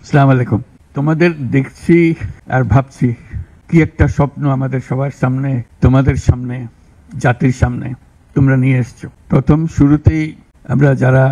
আসসালামু আলাইকুম। তোমাদের দেখছি আর ভাবছি কি একটা স্বপ্ন আমাদের সবার সামনে, তোমাদের সামনে, জাতির সামনে তোমরা নিয়ে এসছো। প্রথম শুরুতেই আমরা যারা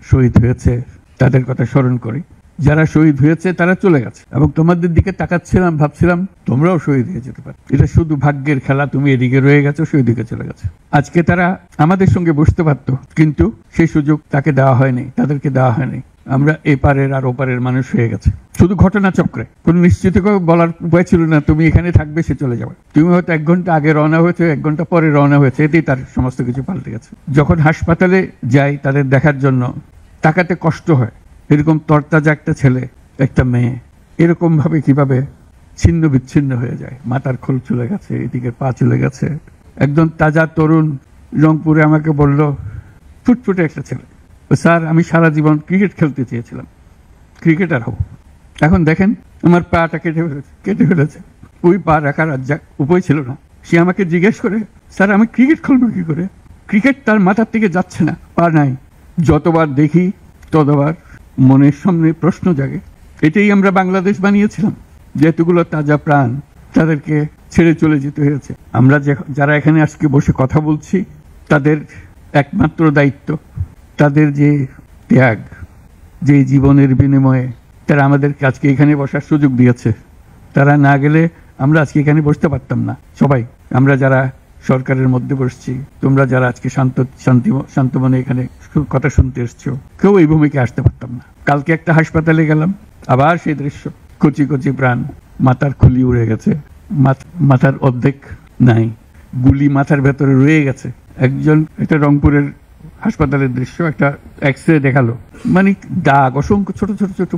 শহীদ হয়েছে তাদের কথা স্মরণ করি। যারা শহীদ হয়েছে তারা চলে গেছে এবং তোমাদের দিকে তাকাচ্ছিলাম, ভাবছিলাম তোমরাও শহীদ হয়ে যেতে পারো। এটা শুধু ভাগ্যের খেলা, তুমি এদিকে রয়ে গেছো, সেই দিকে চলে গেছে। আজকে তারা আমাদের সঙ্গে বসতে পারতো, কিন্তু সেই সুযোগ তাকে দেওয়া হয়নি, তাদেরকে দেওয়া হয়নি। আমরা এপারের আর ওপারের মানুষ হয়ে গেছে শুধু ঘটনা চক্রে। কোন নিশ্চিত বলার উপায় ছিল না তুমি এখানে থাকবে, সে চলে যাবে। তুমি হয়তো 1 ঘন্টা আগে রওনা হয়েছে, 1 ঘন্টা পরে রওনা হয়েছে, এতেই তার সমস্ত কিছু পাল্টে গেছে। যখন হাসপাতালে যাই তাদের দেখার জন্য, তাকাতে কষ্ট হয়। এরকম তরতাজা একটা ছেলে, একটা মেয়ে এরকম ভাবে কিভাবে ছিন্ন বিচ্ছিন্ন হয়ে যায়। মাথার খোল চলে গেছে, এদিকে পা চলে গেছে। একদম তাজা তরুণ রংপুরে আমাকে বলল, ফুটফুটে একটা ছেলে, স্যার আমি সারা জীবন ক্রিকেট খেলতে চেয়েছিলাম, ক্রিকেটার হব। এখন দেখেন আমার পাটা কেটে ফেলেছে। ওই পা রাখার উপায় ছিল না। সে আমাকে জিজ্ঞেস করে, স্যার আমি ক্রিকেট খেলবো কি করে? ক্রিকেট তার মাথার থেকে যাচ্ছে না, পা নাই। যতবার দেখি ততবার মনের সামনে প্রশ্ন জাগে। এটাই আমরা বাংলাদেশ বানিয়েছিলাম, যে এতগুলো তাজা প্রাণ তাদেরকে ছেড়ে চলে যেতে হয়েছে। আমরা যারা এখানে আজকে বসে কথা বলছি, তাদের একমাত্র দায়িত্ব, তাদের যে ত্যাগ, যে জীবনের বিনিময়ে তারা আমাদেরকে আজকে এখানে বসার সুযোগ দিয়েছে। তারা না গেলে আমরা আজকে এখানে বসতে পারতাম না। সবাই আমরা যারা সরকারের মধ্যে বসছি, তোমরা যারা আজকে শান্ত মনে এখানে কথা শুনতে এসছো, কেউ এই ভূমিকে আসতে পারতাম না। কালকে একটা হাসপাতালে গেলাম, আবার সেই দৃশ্য, কচি কচি প্রাণ, মাথার খুলি উড়ে গেছে, মাথার অর্ধেক নাই, গুলি মাথার ভেতরে রয়ে গেছে। একটা রংপুরের হাসপাতালের দৃশ্য, একটা এক্সরে দেখালো, মানে দাগ, অসংখ্য ছোট ছোট ছোট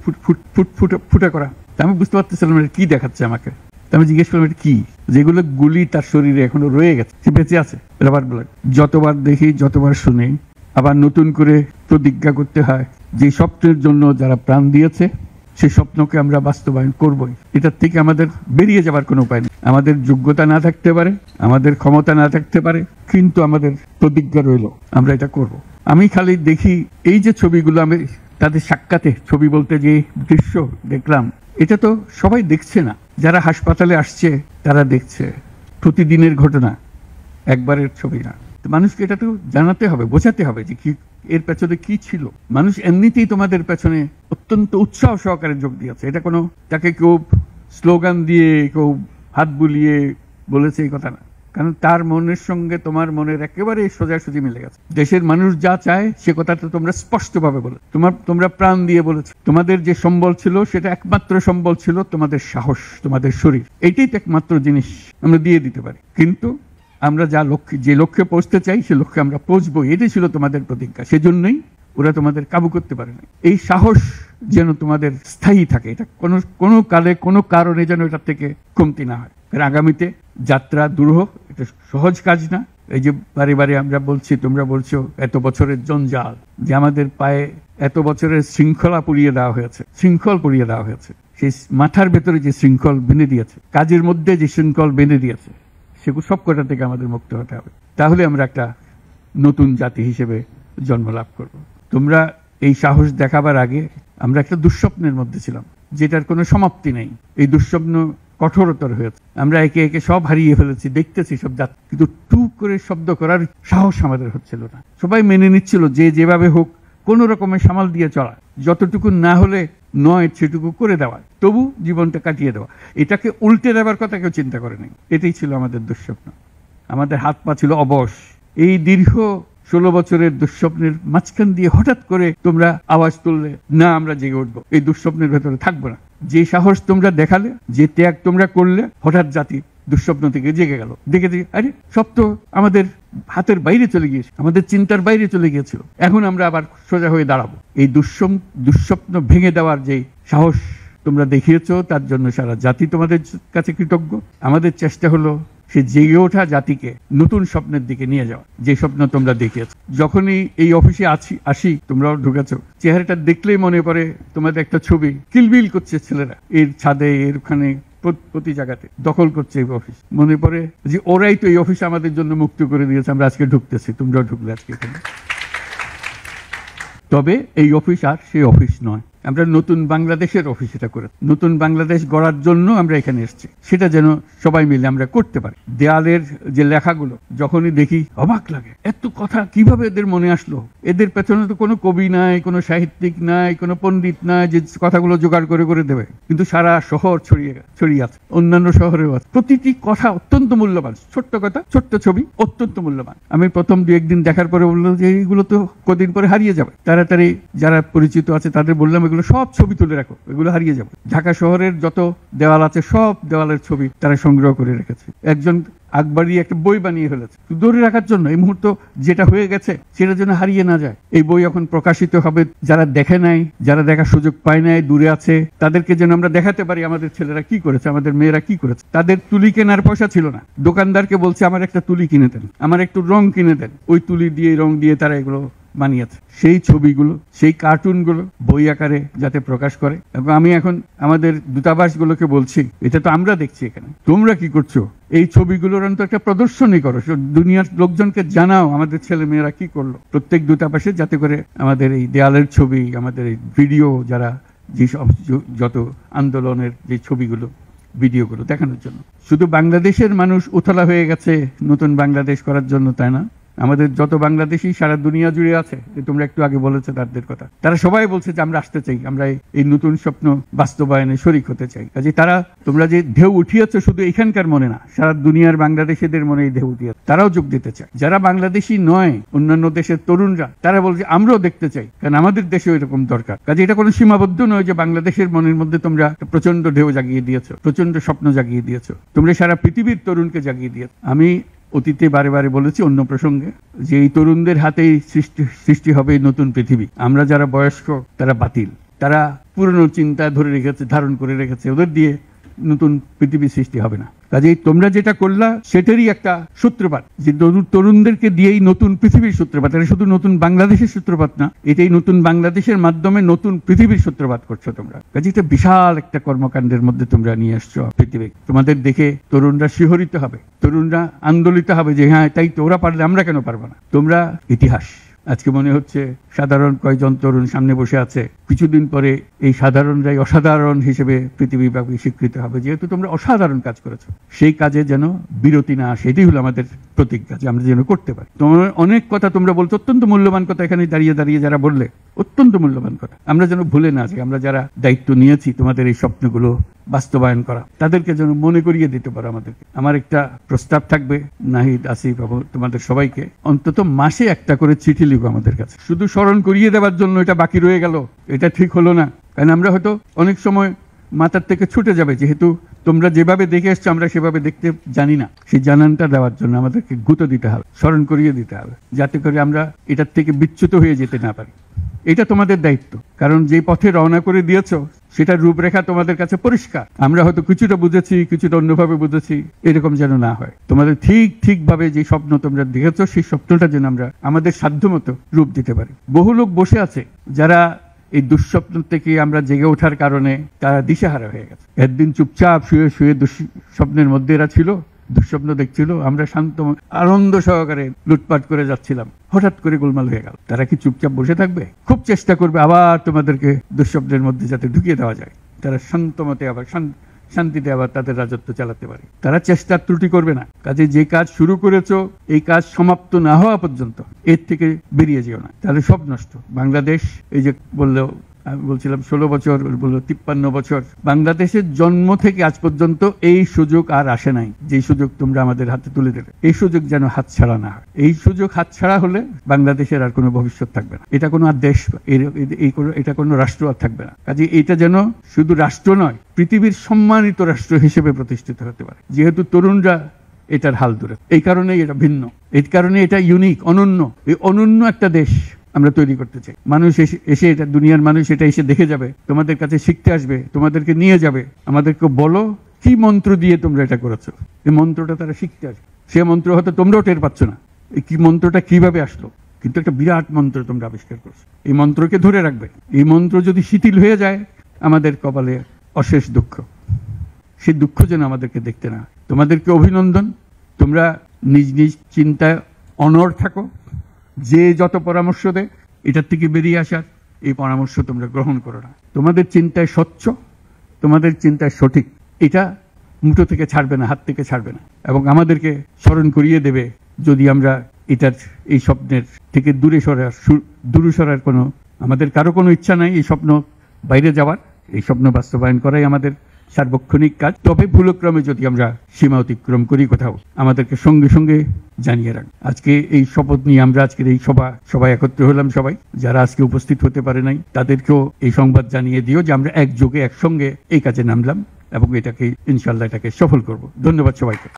ফুটে করা। আমি বুঝতে পারতেছিলাম কি দেখাচ্ছে আমাকে। আমি জিজ্ঞেস করলাম এটা কি? যেগুলো গুলি তার শরীরে এখনো রয়ে গেছে, সে বেঁচে আছে, রাবার ব্লাড। যতবার দেখি, যতবার শুনি, আবার নতুন করে প্রতিজ্ঞা করতে হয় যে স্বপ্নের জন্য যারা প্রাণ দিয়েছে সেই স্বপ্নকে আমরা বাস্তবায়ন করবই। এটার থেকে আমাদের বেরিয়ে যাবার কোনো উপায় নেই। আমাদের যোগ্যতা না থাকতে পারে, আমাদের ক্ষমতা না থাকতে পারে, কিন্তু আমাদের প্রতিজ্ঞা রইল আমরা এটা করব। আমি খালি দেখি এই যে ছবিগুলো, আমি তাদের সাক্ষাতে ছবি বলতে যে দৃশ্য দেখলাম, এটা তো সবাই দেখছে না। যারা হাসপাতালে আসছে তারা দেখছে, প্রতিদিনের ঘটনা, একবারের ছবি না। মানুষকে এটা তো জানাতে হবে, বোঝাতে হবে যে কি এর পেছনে কি ছিল। মানুষ এমনিতেই তোমাদের পেছনে অত্যন্ত উৎসাহ সহকারে যোগ দিয়েছে। এটা কোনো তাকে কেউ স্লোগান দিয়ে, কেউ হাত বুলিয়ে বলেছে এই কথা না, কারণ তার মনের সঙ্গে তোমার মনের একেবারে সোজাসুজি মিলে গেছে। দেশের মানুষ যা চায় সে কথাটা তোমরা স্পষ্টভাবে বলে, তোমরা প্রাণ দিয়ে বলেছো। তোমাদের যে সম্বল ছিল, সেটা একমাত্র সম্বল ছিল তোমাদের সাহস, তোমাদের শরীর। এটাই তো একমাত্র জিনিস আমরা দিয়ে দিতে পারি। কিন্তু আমরা যে লক্ষ্যে পৌঁছতে চাই, সে লক্ষ্যে আমরা পৌঁছবো, এটাই ছিল তোমাদের প্রতিজ্ঞা। সেজন্যই ওরা তোমাদের কাবু করতে পারে না। এই সাহস যেন তোমাদের স্থায়ী থাকে, এটা কোনো কালে কোনো কারণে যেন এটার থেকে কমতি না হয়। আগামীতে যাত্রা দুরূহ, এটা সহজ কাজ না। এই যে বারে বারে আমরা বলছি, তোমরা বলছো এত বছরের জঞ্জাল, যে আমাদের পায়ে এত বছরের শৃঙ্খল পুড়িয়ে দেওয়া হয়েছে। সেই মাথার ভেতরে যে শৃঙ্খল বেঁধে দিয়েছে, কাজের মধ্যে যে শৃঙ্খল বেঁধে দিয়েছে, সেগুলো সব কটা থেকে আমাদের মুক্ত হতে হবে। তাহলে আমরা একটা নতুন জাতি হিসেবে জন্ম লাভ করব। তোমরা এই সাহস দেখাবার আগে আমরা একটা দুঃস্বপ্নের মধ্যে ছিলাম, যেটার কোনো সমাপ্তি নেই। এই দুঃস্বপ্ন কঠোরতর হয়েছে, আমরা একে একে সব হারিয়ে ফেলেছি, দেখতেছি সব জাতি, কিন্তু টু করে শব্দ করার সাহস আমাদের হচ্ছিল না। সবাই মেনে নিচ্ছিল যে যেভাবে হোক কোনো রকমের সামাল দিয়ে চলা, যতটুকু না হলে নয় সেটুকু করে দেওয়া, তবু জীবনটা কাটিয়ে দেওয়া। এটাকে উল্টে দেওয়ার কথা কেউ চিন্তা করে নাই। এটাই ছিল আমাদের দুঃস্বপ্ন। আমাদের হাত পা ছিল অবশ। এই দীর্ঘ 16 বছরের দুঃস্বপ্নের মাঝখান দিয়ে হঠাৎ করে তোমরা আওয়াজ তুললে, না আমরা জেগে উঠবো, এই দুঃস্বপ্নের ভেতরে থাকবো না। যে সাহস তোমরা দেখালে, যে ত্যাগ তোমরা করলে, হঠাৎ জাতি দুঃস্বপ্ন থেকে জেগে গেল। দেখে আরে সব তো আমাদের হাতের বাইরে চলে গিয়েছে, আমাদের চিন্তার বাইরে চলে গিয়েছিল। এখন আমরা আবার সোজা হয়ে দাঁড়াবো। এই দুঃস্বপ্ন ভেঙে দেওয়ার যে সাহস তোমরা দেখিয়েছো, তার জন্য সারা জাতি তোমাদের কাছে কৃতজ্ঞ। আমাদের চেষ্টা হলো সে জেগে ওঠা জাতিকে নতুন স্বপ্নের দিকে নিয়ে যাওয়া, যে স্বপ্ন তোমরা দেখিয়েছো। যখনই এই অফিসে আসি, তোমরাও ঢুকেছো, চেহারাটা দেখলেই মনে পড়ে তোমাদের একটা ছবি, কিলবিল করছে ছেলেরা, এর ছাদে, এর ওখানে, প্রতি জায়গাতে দখল করছে এই অফিস। মনে পড়ে যে ওরাই তো এই অফিস আমাদের জন্য মুক্ত করে দিয়েছে, আমরা আজকে ঢুকতেছি, তোমরাও ঢুকলে আজকে এখানে। তবে এই অফিস আর সেই অফিস নয়। আমরা নতুন বাংলাদেশের অফিস এটা করে, নতুন বাংলাদেশ গড়ার জন্য আমরা এখানে এসেছি, সেটা যেন সবাই মিলে আমরা করতে পারি। দেয়ালের যে লেখাগুলো যখনই দেখি অবাক লাগে, এত কথা কিভাবে এদের মনে আসলো। এদের পেছনে তো কোনো কবি নাই, কোনো সাহিত্যিক নাই, কোনো পণ্ডিত নাই যে কথাগুলো জোগাড় করে করে দেবে, কিন্তু সারা শহর ছড়িয়ে আছে, অন্যান্য শহরেও আছে। প্রতিটি কথা অত্যন্ত মূল্যবান, ছোট্ট কথা, ছোট্ট ছবি, অত্যন্ত মূল্যবান। আমি প্রথম 2-1 দিন দেখার পরে বললাম যে এইগুলো তো কদিন পরে হারিয়ে যাবে। তাড়াতাড়ি যারা পরিচিত আছে তাদের বললাম এগুলো সব ছবি তুলে রাখো, এগুলো হারিয়ে যাবে। ঢাকা শহরের যত দেওয়াল আছে সব দেওয়ালের ছবি তারা সংগ্রহ করে রেখেছে। একজন আকবরী একটা বই বানিয়ে ফেলেছে ধরে রাখার জন্য, এই মুহূর্ত যেটা হয়ে গেছে সেটা যেন হারিয়ে না যায়। এই বই এখন প্রকাশিত হবে, যারা দেখে নাই, যারা দেখার সুযোগ পায় নাই, দূরে আছে, তাদেরকে যেন আমরা দেখাতে পারি আমাদের ছেলেরা কি করেছে, আমাদের মেয়েরা কি করেছে। তাদের তুলি কেনার পয়সা ছিল না, দোকানদারকে বলছে আমার একটা তুলি কিনে দেন, আমার একটু রং কিনে দেন, ওই তুলি দিয়ে রং দিয়ে তারা এগুলো বানিয়েছে। সেই ছবিগুলো, সেই কার্টুনগুলো বই আকারে যাতে প্রকাশ করে। এবং আমি এখন আমাদের দূতাবাসগুলোকে বলছি, এটা তো আমরা দেখছি এখানে, তোমরা কি করছো, এই ছবিগুলোর অন্তত একটা প্রদর্শনী করো, দুনিয়ার লোকজনকে জানাও আমাদের ছেলে মেয়েরা কি করলো প্রত্যেক দূতাবাসে, যাতে করে আমাদের এই দেয়ালের ছবি, আমাদের এই ভিডিও, যারা যে যত আন্দোলনের যে ছবিগুলো, ভিডিওগুলো দেখানোর জন্য। শুধু বাংলাদেশের মানুষ উতলা হয়ে গেছে নতুন বাংলাদেশ করার জন্য, তাই না? আমাদের যত বাংলাদেশি সারা দুনিয়া জুড়ে আছে, তোমরা একটু আগে বলেছো তাদের কথা, তারা সবাই বলছে যে আমরা আসতে চাই, আমরা এই নতুন স্বপ্ন বাস্তবায়নে শরিক হতে চাই। কাজে তারা, তোমরা যে ঢেউ উঠিয়েছো শুধু এখানকার মনে না, সারা দুনিয়ার বাংলাদেশিদের মনে এই ঢেউ উঠিয়েছে, তারাও যোগ দিতে চায়। যারা বাংলাদেশি নয়, অন্যান্য দেশের তরুণরা, তারা বলছে আমরাও দেখতে চাই, কারণ আমাদের দেশেও এরকম দরকার। কাজে এটা কোনো সীমাবদ্ধ নয় যে বাংলাদেশের মনের মধ্যে তোমরা প্রচন্ড ঢেউ জাগিয়ে দিয়েছো, প্রচন্ড স্বপ্ন জাগিয়ে দিয়েছো, তোমরা সারা পৃথিবীর তরুণকে জাগিয়ে দিয়েছো। আমি অতীতে বারে বারে বলেছি অন্য প্রসঙ্গে যে এই তরুণদের হাতেই সৃষ্টি হবে নতুন পৃথিবী। আমরা যারা বয়স্ক তারা বাতিল, তারা পুরনো চিন্তা ধরে রেখেছে, ধারণ করে রেখেছে, ওদের দিয়ে নতুন পৃথিবী সৃষ্টি হবে না। কাজেই তোমরা যেটা করলা সেটারই একটা সূত্রপাত, যে তরুণদেরকে দিয়েই নতুন পৃথিবীর সূত্রপাত। এটা শুধু নতুন বাংলাদেশের সূত্রপাত না, এটাই নতুন বাংলাদেশের মাধ্যমে নতুন পৃথিবীর সূত্রপাত করছো তোমরা। কাজে এটা বিশাল একটা কর্মকাণ্ডের মধ্যে তোমরা নিয়ে আসছো পৃথিবী। তোমাদের দেখে তরুণরা শিহরিত হবে, তরুণরা আন্দোলিত হবে যে হ্যাঁ তাই তো, ওরা পারলে আমরা কেন পারবো না। তোমরা ইতিহাস। আজকে মনে হচ্ছে সাধারণ কয়েকজন তরুণ সামনে বসে আছে, কিছুদিন পরে এই সাধারণরাই অসাধারণ হিসেবে পৃথিবীব্যাপী স্বীকৃত হবে, যেহেতু তোমরা অসাধারণ কাজ করেছো। সেই কাজে যেন বিরতি না আসে, এটাই হলো আমাদের প্রতিজ্ঞা, যে আমরা যেন করতে পারি। তোমার অনেক কথা তোমরা বলছো, অত্যন্ত মূল্যবান কথা, এখানে দাঁড়িয়ে দাঁড়িয়ে যারা বললে অত্যন্ত মূল্যবান কথা, আমরা যেন ভুলে না যাই। আমরা যারা দায়িত্ব নিয়েছি তোমাদের এই স্বপ্নগুলো বাস্তবায়ন করা, তাদেরকে যেন মনে করিয়ে দিতে পারো আমাদেরকে। আমার একটা প্রস্তাব থাকবে, নাহিদ, আসিফ এবং তোমাদের সবাইকে, অন্তত মাসে একটা করে চিঠি লিখো আমাদের কাছে, শুধু স্মরণ করিয়ে দেওয়ার জন্য। এটা বাকি রয়ে গেল, এটা ঠিক হলো না, কারণ আমরা হয়তো অনেক সময় মাথার থেকে ছুটে যাবে, যেহেতু তোমরা যেভাবে দেখে এসছো আমরা সেভাবে দেখতে জানি না। সেই জানানটা দেওয়ার জন্য আমাদেরকে গুঁতো দিতে হবে, স্মরণ করিয়ে দিতে হবে, যাতে করে আমরা এটার থেকে বিচ্যুত হয়ে যেতে না পারি। এটা তোমাদের দায়িত্ব, কারণ যে পথে রওনা করে দিয়েছো সেটার রূপরেখা তোমাদের কাছে পরিষ্কার। আমরা হয়তো কিছুটা বুঝেছি, কিছুটা অন্যভাবে বুঝেছি, এরকম যেন না হয়। তোমাদের ঠিকভাবে যে স্বপ্ন তোমরা দেখেছো সেই স্বপ্নটা যেন আমরা আমাদের সাধ্যমতো রূপ দিতে পারি। বহু লোক বসে আছে যারা এই দুঃস্বপ্ন থেকে আমরা জেগে ওঠার কারণে তারা দিশেহারা হয়ে গেছে। একদিন চুপচাপ শুয়ে শুয়ে দুঃস্বপ্নের মধ্যে এরা ছিল, দুঃস্বপ্ন দেখছিল, আমরা শান্ত আনন্দ সহকারে লুটপাট করে যাচ্ছিলাম, হঠাৎ করে গোলমাল হয়ে গেল। তারা কি চুপচাপ বসে থাকবে? খুব চেষ্টা করবে আবার তোমাদেরকে দুঃস্বপ্নের মধ্যে যাতে ঢুকিয়ে দেওয়া যায়, তারা শান্তমতে আবার শান্তিতে আবার তাদের রাজত্ব চালাতে পারে। তারা চেষ্টার ত্রুটি করবে না। কাজে যে কাজ শুরু করেছো এই কাজ সমাপ্ত না হওয়া পর্যন্ত এর থেকে বেরিয়ে যেও না, তাহলে সব নষ্ট। বাংলাদেশ, এই যে বললেও আমি বলছিলাম 16 বছর, বললো 53 বছর, বাংলাদেশের জন্ম থেকে আজ পর্যন্ত এই সুযোগ আর আসে নাই, যে সুযোগ তোমরা আমাদের হাতে তুলে দেবে। এই সুযোগ যেন হাতছাড়া না হয়। এই সুযোগ হাতছাড়া হলে বাংলাদেশের আর কোনো ভবিষ্যৎ থাকবে না। এটা কোনো আর দেশ, এটা কোনো রাষ্ট্র আর থাকবে না। কাজে এটা যেন শুধু রাষ্ট্র নয়, পৃথিবীর সম্মানিত রাষ্ট্র হিসেবে প্রতিষ্ঠিত হতে পারে, যেহেতু তরুণরা এটার হাল ধরে। এই কারণেই এটা ভিন্ন, এই কারণে এটা ইউনিক, অনন্য। এই অনন্য একটা দেশ আমরা তৈরি করতে চাই। মানুষ এসে এটা, দুনিয়ার মানুষ এটা এসে দেখে যাবে, তোমাদের কাছে শিখতে আসবে, তোমাদেরকে নিয়ে যাবে, আমাদেরকে বলো কি মন্ত্র দিয়ে তোমরা এটা করেছো। এই মন্ত্রটা তারা শিখতে আসবে। সে মন্ত্র হয়তো তোমরাও টের পাচ্ছ না, এই কি মন্ত্রটা কিভাবে আসলো, কিন্তু একটা বিরাট মন্ত্র তোমরা আবিষ্কার করছো। এই মন্ত্রকে ধরে রাখবে। এই মন্ত্র যদি শিথিল হয়ে যায়, আমাদের কপালে অশেষ দুঃখ। সেই দুঃখ যেন আমাদেরকে দেখতে না। তোমাদেরকে অভিনন্দন, তোমরা নিজ নিজ চিন্তায় অনড় থাকো। যে যত পরামর্শ দেয় এটার থেকে বেরিয়ে আসার এই পরামর্শ তোমরা গ্রহণ করো না। তোমাদের চিন্তায় স্বচ্ছ, তোমাদের চিন্তায় সঠিক, এটা মুঠো থেকে ছাড়বে না, হাত থেকে ছাড়বে না, এবং আমাদেরকে স্মরণ করিয়ে দেবে যদি আমরা এটার এই স্বপ্নের থেকে দূরে সরার কোনো আমাদের কারো কোনো ইচ্ছা নাই এই স্বপ্ন বাইরে যাওয়ার, এই স্বপ্ন বাস্তবায়ন করাই আমাদের সার্বক্ষণিক কাজ। তবে ভুলক্রমে যদি আমরা সীমা অতিক্রম করি কোথাও, আমাদেরকে সঙ্গে সঙ্গে জানিয়ে রাখ। আজকে এই শপথ নিয়ে আমরা আজকের এই সবাই একত্র হলাম। সবাই যারা আজকে উপস্থিত হতে পারে নাই তাদেরকেও এই সংবাদ জানিয়ে দিও যে আমরা একযোগে একসঙ্গে এই কাজে নামলাম এবং এটাকে ইনশাল্লাহ এটাকে সফল করব। ধন্যবাদ সবাইকে।